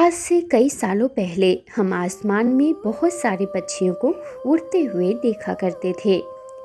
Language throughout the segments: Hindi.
आज से कई सालों पहले हम आसमान में बहुत सारे पक्षियों को उड़ते हुए देखा करते थे,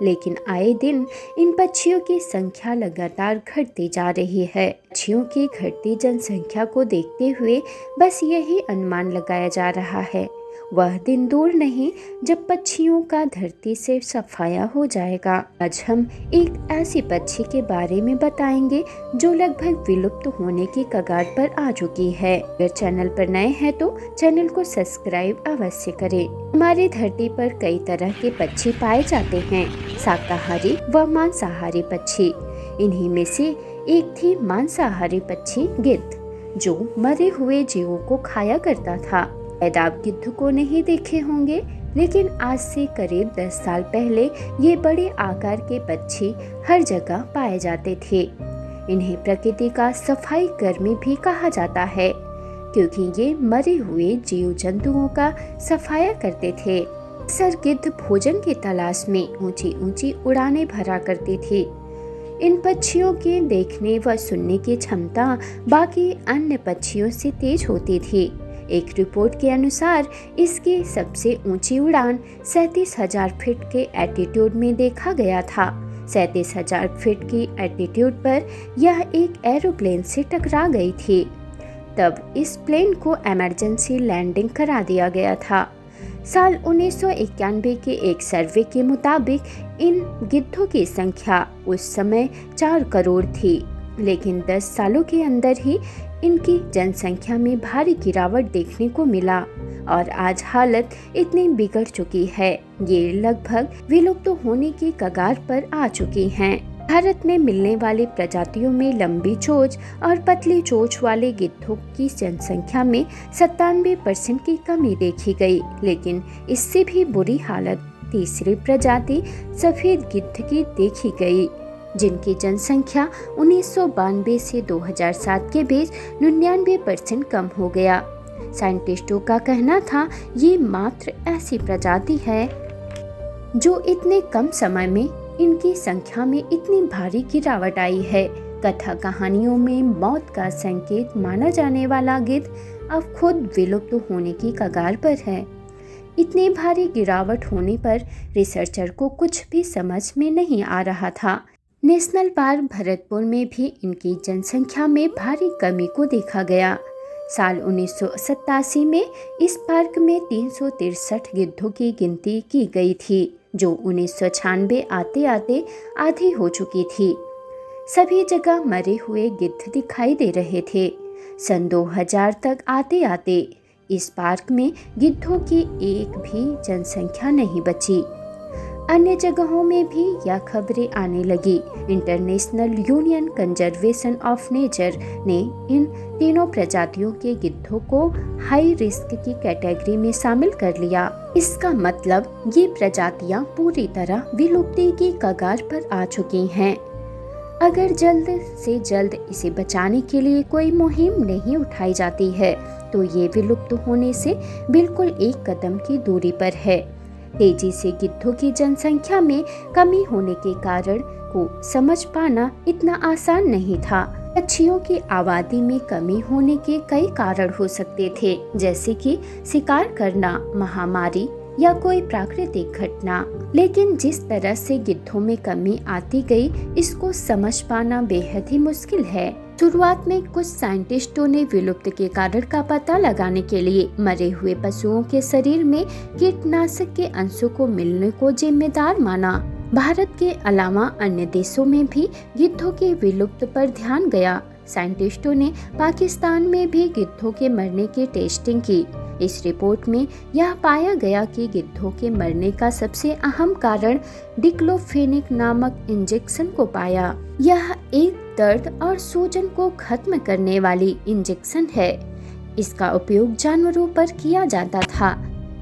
लेकिन आए दिन इन पक्षियों की संख्या लगातार घटती जा रही है। पक्षियों की घटती जनसंख्या को देखते हुए बस यही अनुमान लगाया जा रहा है, वह दिन दूर नहीं जब पक्षियों का धरती से सफाया हो जाएगा। आज हम एक ऐसी पक्षी के बारे में बताएंगे जो लगभग विलुप्त होने की कगार पर आ चुकी है। अगर चैनल पर नए हैं तो चैनल को सब्सक्राइब अवश्य करें। हमारी धरती पर कई तरह के पक्षी पाए जाते हैं, शाकाहारी व मांसाहारी पक्षी। इन्हीं में से एक थी मांसाहारी पक्षी गिद्ध, जो मरे हुए जीवों को खाया करता था। शायद आप गिद्ध को नहीं देखे होंगे, लेकिन आज से करीब 10 साल पहले ये बड़े आकार के पक्षी हर जगह पाए जाते थे। इन्हें प्रकृति का सफाई कर्मी भी कहा जाता है, क्योंकि ये मरे हुए जीव जंतुओं का सफाया करते थे। अक्सर गिद्ध भोजन की तलाश में ऊंची ऊंची उड़ानें भरा करते थे। इन पक्षियों के देखने व सुनने की क्षमता बाकी अन्य पक्षियों से तेज होती थी। एक रिपोर्ट के अनुसार इसकी सबसे ऊंची उड़ान 37,000 फीट के एल्टीट्यूड में देखा गया था। 37,000 फीट की एल्टीट्यूड पर यह एक एरोप्लेन से टकरा गई थी। तब इस प्लेन को इमरजेंसी लैंडिंग करा दिया गया था। साल 1991 के एक सर्वे के मुताबिक इन गिद्धों की संख्या उस समय 4 करोड़ थी, लेकिन 10 सालों के अंदर ही इनकी जनसंख्या में भारी गिरावट देखने को मिला और आज हालत इतनी बिगड़ चुकी है, ये लगभग विलुप्त होने की कगार पर आ चुकी हैं। भारत में मिलने वाली प्रजातियों में लंबी चोंच और पतली चोंच वाले गिद्धों की जनसंख्या में 97% की कमी देखी गई, लेकिन इससे भी बुरी हालत तीसरी प्रजाति सफेद गिद्ध की देखी गई, जिनकी जनसंख्या 1992 से 2007 के बीच 99% कम हो गया। साइंटिस्टों का कहना था ये मात्र ऐसी प्रजाति है जो इतने कम समय में इनकी संख्या में इतनी भारी गिरावट आई है। कथा कहानियों में मौत का संकेत माना जाने वाला गिद्ध अब खुद विलुप्त होने की कगार पर है। इतनी भारी गिरावट होने पर रिसर्चर को कुछ भी समझ में नहीं आ रहा था। नेशनल पार्क भरतपुर में भी इनकी जनसंख्या में भारी कमी को देखा गया। साल 1987 में इस पार्क में 363 गिद्धों की गिनती की गई थी, जो 1996 आते आते आधी हो चुकी थी। सभी जगह मरे हुए गिद्ध दिखाई दे रहे थे। सन 2000 तक आते आते इस पार्क में गिद्धों की एक भी जनसंख्या नहीं बची। अन्य जगहों में भी यह खबरें आने लगी। International union conservation of nature ने इन तीनों प्रजातियों के गिद्धों को हाई रिस्क की कैटेगरी में शामिल कर लिया। इसका मतलब ये प्रजातियां पूरी तरह विलुप्ति की कगार पर आ चुकी हैं। अगर जल्द से जल्द इसे बचाने के लिए कोई मुहिम नहीं उठाई जाती है, तो ये विलुप्त होने से बिल्कुल एक कदम की दूरी पर है। तेजी से गिद्धों की जनसंख्या में कमी होने के कारण को समझ पाना इतना आसान नहीं था। पक्षियों की आबादी में कमी होने के कई कारण हो सकते थे, जैसे कि शिकार करना, महामारी या कोई प्राकृतिक घटना। लेकिन जिस तरह से गिद्धों में कमी आती गई, इसको समझ पाना बेहद ही मुश्किल है। शुरुआत में कुछ साइंटिस्टों ने विलुप्त के कारण का पता लगाने के लिए मरे हुए पशुओं के शरीर में कीटनाशक के अंशों को मिलने को जिम्मेदार माना। भारत के अलावा अन्य देशों में भी गिद्धों के विलुप्त पर ध्यान गया। साइंटिस्टों ने पाकिस्तान में भी गिद्धों के मरने की टेस्टिंग की। इस रिपोर्ट में यह पाया गया कि गिद्धों के मरने का सबसे अहम कारण डिक्लोफेनिक नामक इंजेक्शन को पाया। यह एक दर्द और सूजन को खत्म करने वाली इंजेक्शन है। इसका उपयोग जानवरों पर किया जाता था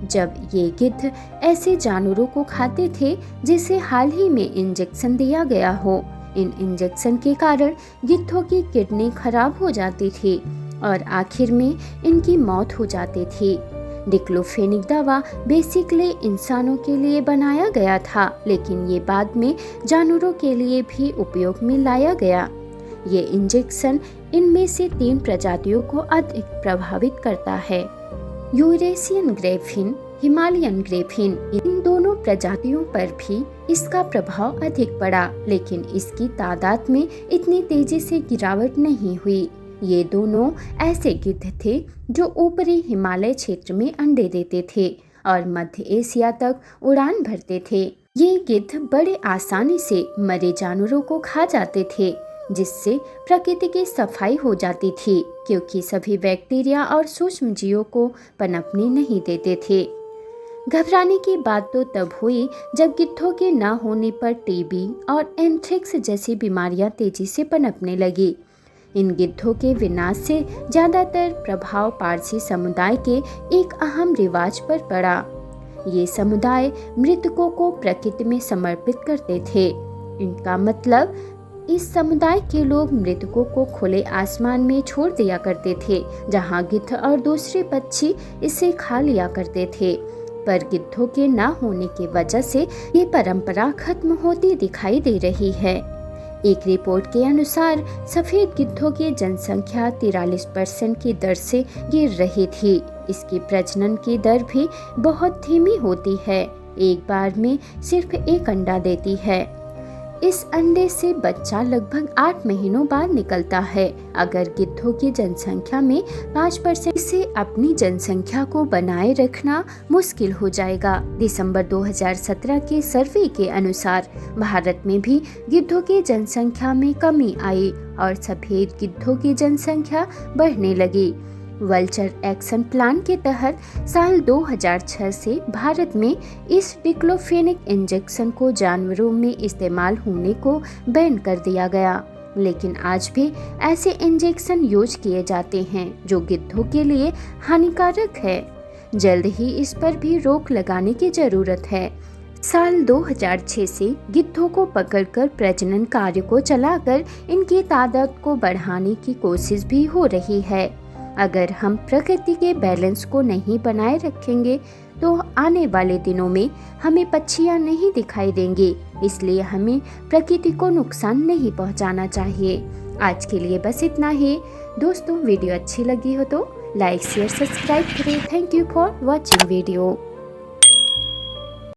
जब ये गिद्ध ऐसे जानवरों को खाते थे जिसे हाल ही में इंजेक्शन दिया गया हो। इन इंजेक्शन के कारण गिद्धों की किडनी खराब हो जाती थी और आखिर में इनकी मौत हो जाती थी। डिक्लोफेनिक दवा बेसिकली इंसानों के लिए बनाया गया था, लेकिन ये बाद में जानवरों के लिए भी उपयोग में लाया गया। ये इंजेक्शन इनमें से 3 प्रजातियों को अधिक प्रभावित करता है, यूरेशियन ग्रेफिन, हिमालयन ग्रेफिन। इन दोनों प्रजातियों पर भी इसका प्रभाव अधिक पड़ा, लेकिन इसकी तादाद में इतनी तेजी से गिरावट नहीं हुई। ये दोनों ऐसे गिद्ध थे जो ऊपरी हिमालय क्षेत्र में अंडे देते थे और मध्य एशिया तक उड़ान भरते थे। ये गिद्ध बड़े आसानी से मरे जानवरों को खा जाते थे, जिससे प्रकृति की सफाई हो जाती थी, क्योंकि सभी बैक्टीरिया और सूक्ष्म जीवों को पनपने नहीं देते थे। घबराने की बात तो तब हुई जब गिद्धों के न होने पर टीबी और एंथ्रेक्स जैसी बीमारियां तेजी से पनपने लगी। इन गिद्धों के विनाश से ज्यादातर प्रभाव पारसी समुदाय के एक अहम रिवाज पर पड़ा। ये समुदाय मृतकों को प्रकृति में समर्पित करते थे। इनका मतलब, इस समुदाय के लोग मृतकों को खुले आसमान में छोड़ दिया करते थे, जहां गिद्ध और दूसरे पक्षी इसे खा लिया करते थे। पर गिद्धों के न होने की वजह से ये परंपरा खत्म होती दिखाई दे रही है। एक रिपोर्ट के अनुसार सफेद गिद्धों की जनसंख्या 43% की दर से गिर रही थी। इसकी प्रजनन की दर भी बहुत धीमी होती है, एक बार में सिर्फ 1 अंडा देती है। इस अंडे से बच्चा लगभग 8 महीनों बाद निकलता है। अगर गिद्धों की जनसंख्या में 5% से अपनी जनसंख्या को बनाए रखना मुश्किल हो जाएगा। दिसंबर 2017 के सर्वे के अनुसार भारत में भी गिद्धों की जनसंख्या में कमी आई और सफेद गिद्धों की जनसंख्या बढ़ने लगी। वल्चर एक्शन प्लान के तहत साल 2006 से भारत में इस डिक्लोफेनेक इंजेक्शन को जानवरों में इस्तेमाल होने को बैन कर दिया गया, लेकिन आज भी ऐसे इंजेक्शन यूज किए जाते हैं जो गिद्धों के लिए हानिकारक है। जल्द ही इस पर भी रोक लगाने की जरूरत है। साल 2006 से गिद्धों को पकड़कर प्रजनन कार्य को चलाकर इनकी तादाद को बढ़ाने की कोशिश भी हो रही है। अगर हम प्रकृति के बैलेंस को नहीं बनाए रखेंगे तो आने वाले दिनों में हमें पक्षियां नहीं दिखाई देंगी। इसलिए हमें प्रकृति को नुकसान नहीं पहुंचाना चाहिए। आज के लिए बस इतना ही। दोस्तों, वीडियो अच्छी लगी हो तो लाइक शेयर सब्सक्राइब करें। Thank you for watching video.